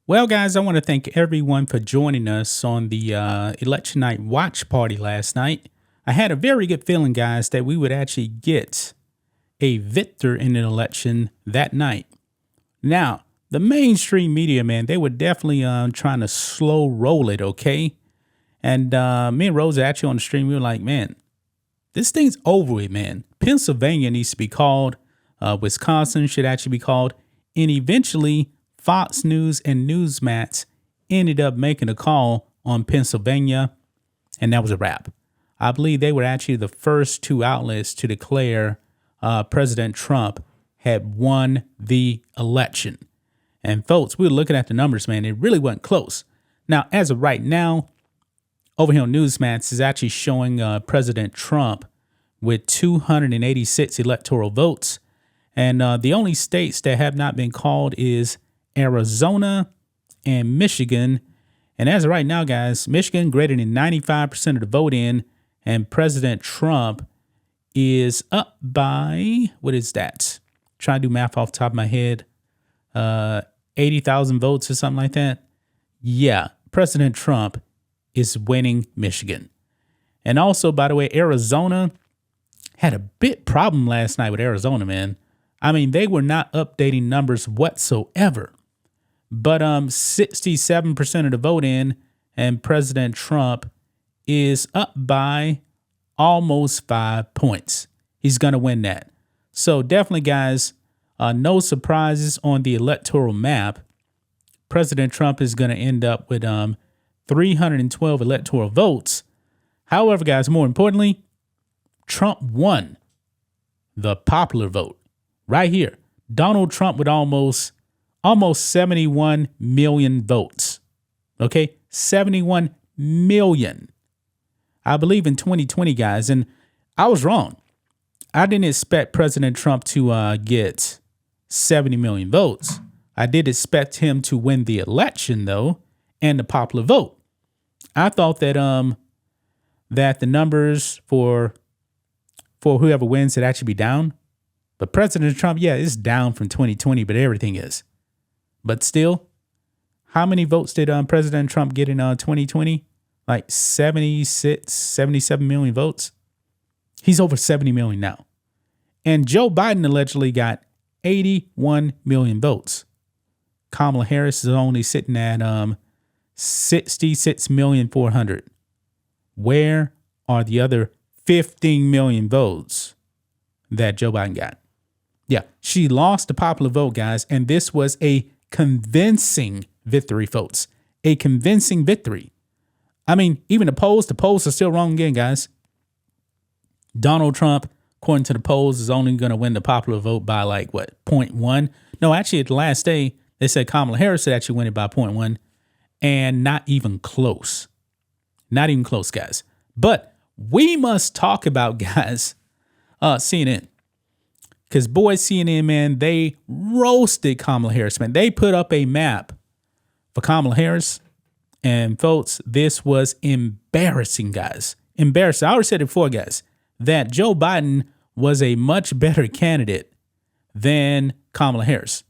Well, guys, I want to thank everyone for joining us on the election night watch party last night. I had a very good feeling, guys, that we would actually get a victor in an election that night. Now, the mainstream media, man, they were definitely trying to slow roll it, okay? And me and Rose are actually on the stream. We were like, man, this thing's over with, man. Pennsylvania needs to be called. Wisconsin should actually be called. And eventually, Fox News and Newsmax ended up making a call on Pennsylvania, and that was a wrap. I believe they were actually the first two outlets to declare President Trump had won the election. And folks, we were looking at the numbers, man. It really wasn't close. Now, as of right now, over here on Newsmax is actually showing President Trump with 286 electoral votes. And the only states that have not been called is Arizona and Michigan. And as of right now, guys, Michigan greater than 95% of the vote in, and President Trump is up by, what is that? Trying to do math off the top of my head. 80,000 votes or something like that. Yeah, President Trump is winning Michigan. And also, by the way, Arizona had a big problem last night with Arizona, man. I mean, they were not updating numbers whatsoever. But 67% of the vote in, and President Trump is up by almost 5 points. He's going to win that. So definitely, guys, no surprises on the electoral map. President Trump is going to end up with 312 electoral votes. However, guys, more importantly, Trump won the popular vote right here. Donald Trump with almost 71 million votes. Okay, 71 million. I believe in 2020, guys, and I was wrong. I didn't expect President Trump to get 70 million votes. I did expect him to win the election, though, and the popular vote. I thought that that the numbers for whoever wins would actually be down. But President Trump, yeah, is down from 2020, but everything is. But still, how many votes did President Trump get in 2020? Like 76, 77 million votes. He's over 70 million now. And Joe Biden allegedly got 81 million votes. Kamala Harris is only sitting at 66,400,000. Where are the other 15 million votes that Joe Biden got? Yeah, she lost the popular vote, guys, and this was a convincing victory, folks. A convincing victory. I mean, even the polls are still wrong again, guys. Donald Trump, according to the polls, is only going to win the popular vote by like, what, 0.1? No, actually, at the last day, they said Kamala Harris would actually win it by 0.1, and not even close. Not even close, guys. But we must talk about, guys, CNN. Because, boy, CNN, man, they roasted Kamala Harris, man. They put up a map for Kamala Harris. And, folks, this was embarrassing, guys. Embarrassing. I already said it before, guys, that Joe Biden was a much better candidate than Kamala Harris.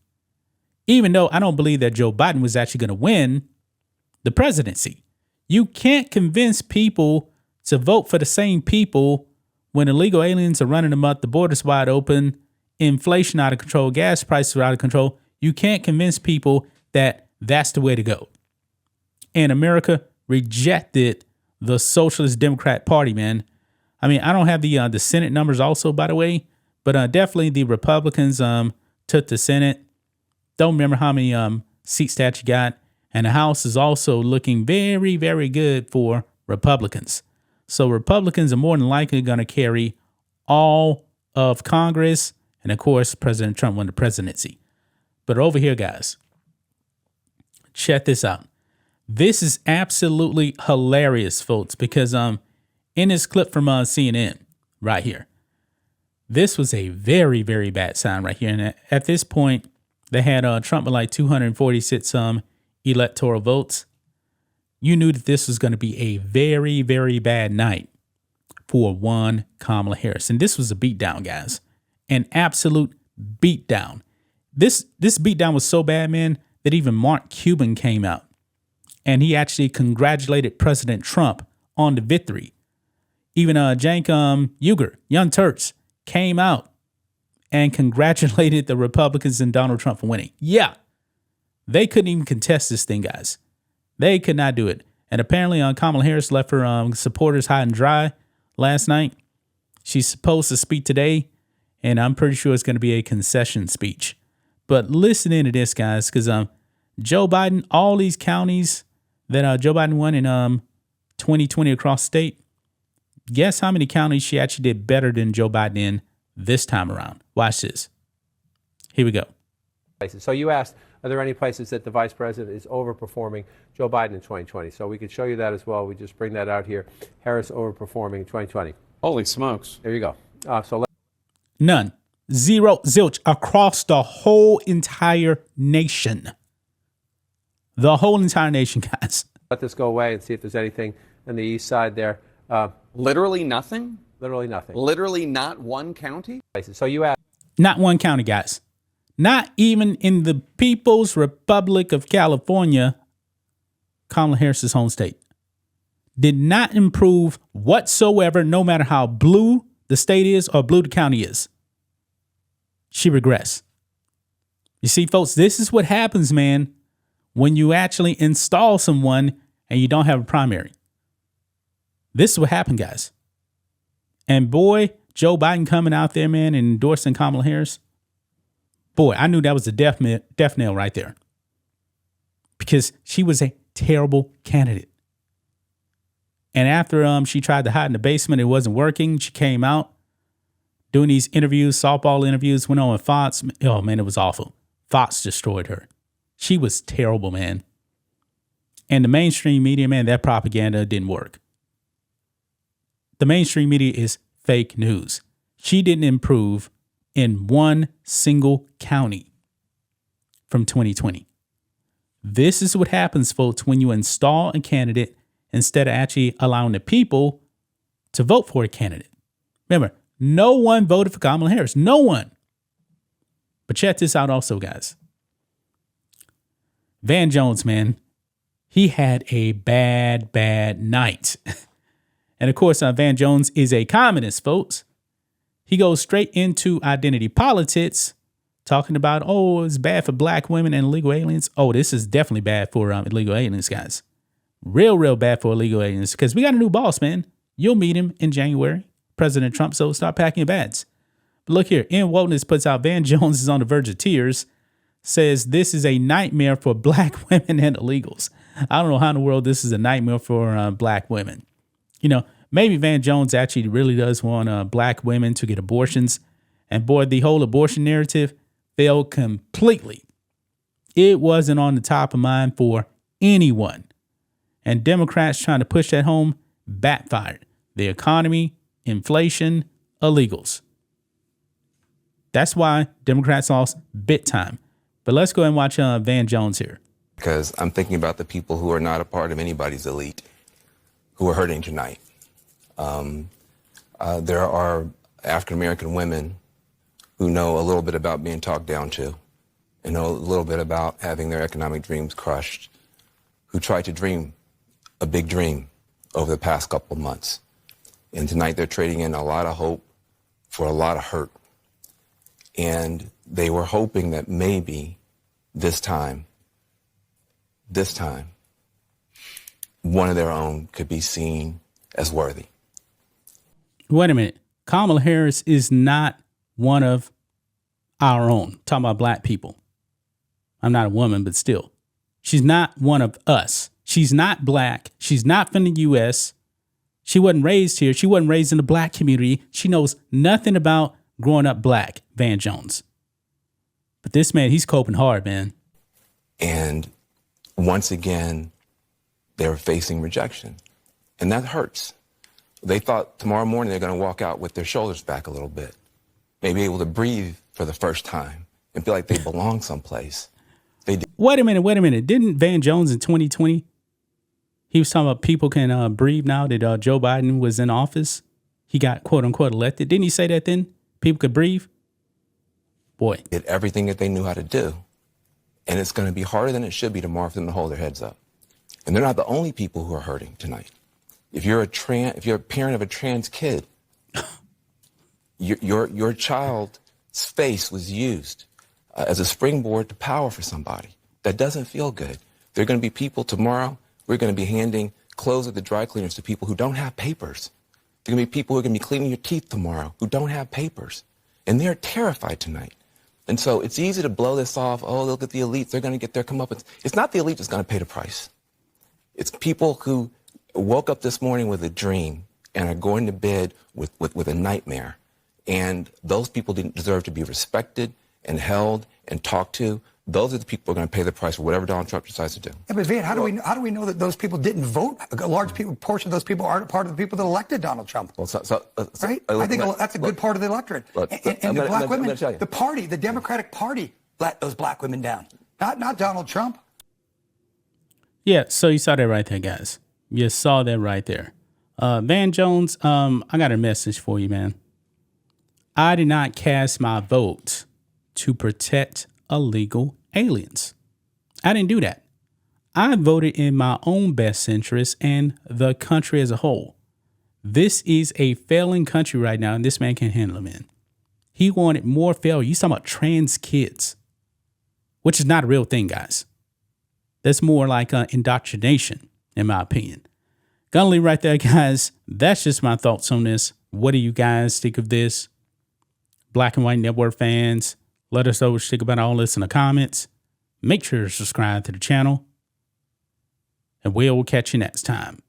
Even though I don't believe that Joe Biden was actually going to win the presidency. You can't convince people to vote for the same people when illegal aliens are running them up, the borders wide open, inflation out of control, gas prices are out of control. You can't convince people that that's the way to go. And America rejected the Socialist Democrat Party, man. I mean, I don't have the Senate numbers also, by the way, but definitely the Republicans took the Senate. Don't remember how many seats that you got. And the House is also looking very, very good for Republicans. So Republicans are more than likely going to carry all of Congress. And of course, President Trump won the presidency. But over here, guys, check this out. This is absolutely hilarious, folks, because in this clip from CNN right here, this was a very, very bad sign right here. And at this point, they had Trump with like 246 electoral votes. You knew that this was going to be a very, very bad night for one Kamala Harris. And this was a beatdown, guys. An absolute beatdown. This beatdown was so bad, man. that even Mark Cuban came out and he actually congratulated President Trump on the victory. Even Cenk Uygur, Young Turks, came out and congratulated the Republicans and Donald Trump for winning. Yeah, they couldn't even contest this thing, guys. They could not do it. And apparently Kamala Harris left her supporters high and dry last night. She's supposed to speak today, and I'm pretty sure it's going to be a concession speech. But listen into this, guys, because Joe Biden, all these counties that Joe Biden won in 2020 across the state, guess how many counties she actually did better than Joe Biden in this time around? Watch this. Here we go. So you asked, are there any places that the vice president is overperforming Joe Biden in 2020? So we could show you that as well. We just bring that out here. Harris overperforming in 2020. Holy smokes. There you go. None. Zero. Zilch. Across the whole entire nation. The whole entire nation, guys. Let this go away and see if there's anything on the east side there. Literally nothing? Literally nothing. Literally not one county? So you asked. Not one county, guys. Not even in the People's Republic of California, Kamala Harris's home state. Did not improve whatsoever, no matter how blue the state is or blue the county is. She regressed. You see, folks, this is what happens, man, when you actually install someone and you don't have a primary. This is what happened, guys. And boy, Joe Biden coming out there, man, and endorsing Kamala Harris. Boy, I knew that was a death nail right there. Because she was a terrible candidate. And after she tried to hide in the basement, it wasn't working. She came out doing these interviews, softball interviews, went on with Fox. Oh, man, it was awful. Fox destroyed her. She was terrible, man. And the mainstream media, man, that propaganda didn't work. The mainstream media is fake news. She didn't improve in one single county from 2020. This is what happens, folks, when you install a candidate instead of actually allowing the people to vote for a candidate. Remember, no one voted for Kamala Harris. No one. But check this out also, guys. Van Jones, man, he had a bad night. And of course, Van Jones is a communist, folks. He goes straight into identity politics, talking about, oh, it's bad for black women and illegal aliens. Oh, this is definitely bad for illegal aliens, guys. Real bad for illegal aliens, because we got a new boss, man. You'll meet him in January, President Trump, so start packing your bags. But look here, Ian Wodeness puts out Van Jones is on the verge of tears, says this is a nightmare for black women and illegals. I don't know how in the world this is a nightmare for black women. You know, maybe Van Jones actually really does want black women to get abortions. And boy, the whole abortion narrative failed completely. It wasn't on the top of mind for anyone. And Democrats trying to push that home backfired. The economy, inflation, illegals. That's why Democrats lost big time. But let's go ahead and watch Van Jones here. Because I'm thinking about the people who are not a part of anybody's elite who are hurting tonight. There are African-American women who know a little bit about being talked down to and know a little bit about having their economic dreams crushed, who tried to dream a big dream over the past couple of months. And tonight they're trading in a lot of hope for a lot of hurt. And they were hoping that maybe this time, one of their own could be seen as worthy. Wait a minute. Kamala Harris is not one of our own. Talking about black people. I'm not a woman, but still. She's not one of us. She's not black. She's not from the U.S. She wasn't raised here. She wasn't raised in the black community. She knows nothing about growing up black, Van Jones. But this man, he's coping hard, man. And once again, they're facing rejection. And that hurts. They thought tomorrow morning they're going to walk out with their shoulders back a little bit, maybe able to breathe for the first time and feel like they belong someplace. Wait a minute. Didn't Van Jones in 2020, he was talking about people can breathe now that Joe Biden was in office? He got, quote unquote, elected. Didn't he say that then? People could breathe? Boy. Did everything that they knew how to do. And it's going to be harder than it should be tomorrow for them to hold their heads up. And they're not the only people who are hurting tonight. If you're a parent of a trans kid, your child's face was used as a springboard to power for somebody. That doesn't feel good. There are going to be people tomorrow, we're going to be handing clothes at the dry cleaners to people who don't have papers. There are going to be people who are going to be cleaning your teeth tomorrow who don't have papers. And they're terrified tonight. And so it's easy to blow this off. Oh, look at the elites. They're going to get their comeuppance. It's not the elite that's going to pay the price. It's people who woke up this morning with a dream and are going to bed with a nightmare. And those people didn't deserve to be respected and held and talked to. Those are the people who are going to pay the price for whatever Donald Trump decides to do. Yeah, but Van, how do we know that those people didn't vote? A large portion of those people aren't part of the people that elected Donald Trump. Well, right? I think that's a good part of the electorate. And the black women, the party, the Democratic Party, let those black women down. Not Donald Trump. Yeah, so you saw that right there, guys. You saw that right there. Van Jones, I got a message for you, man. I did not cast my vote to protect illegal aliens. I didn't do that. I voted in my own best interest and the country as a whole. This is a failing country right now, and this man can't handle it, man. He wanted more failure. You talking about trans kids, which is not a real thing, guys. That's more like indoctrination, in my opinion. Gonna leave right there, guys. That's just my thoughts on this. What do you guys think of this? Black and White Network fans, let us know what you think about all this in the comments. Make sure to subscribe to the channel. And we'll catch you next time.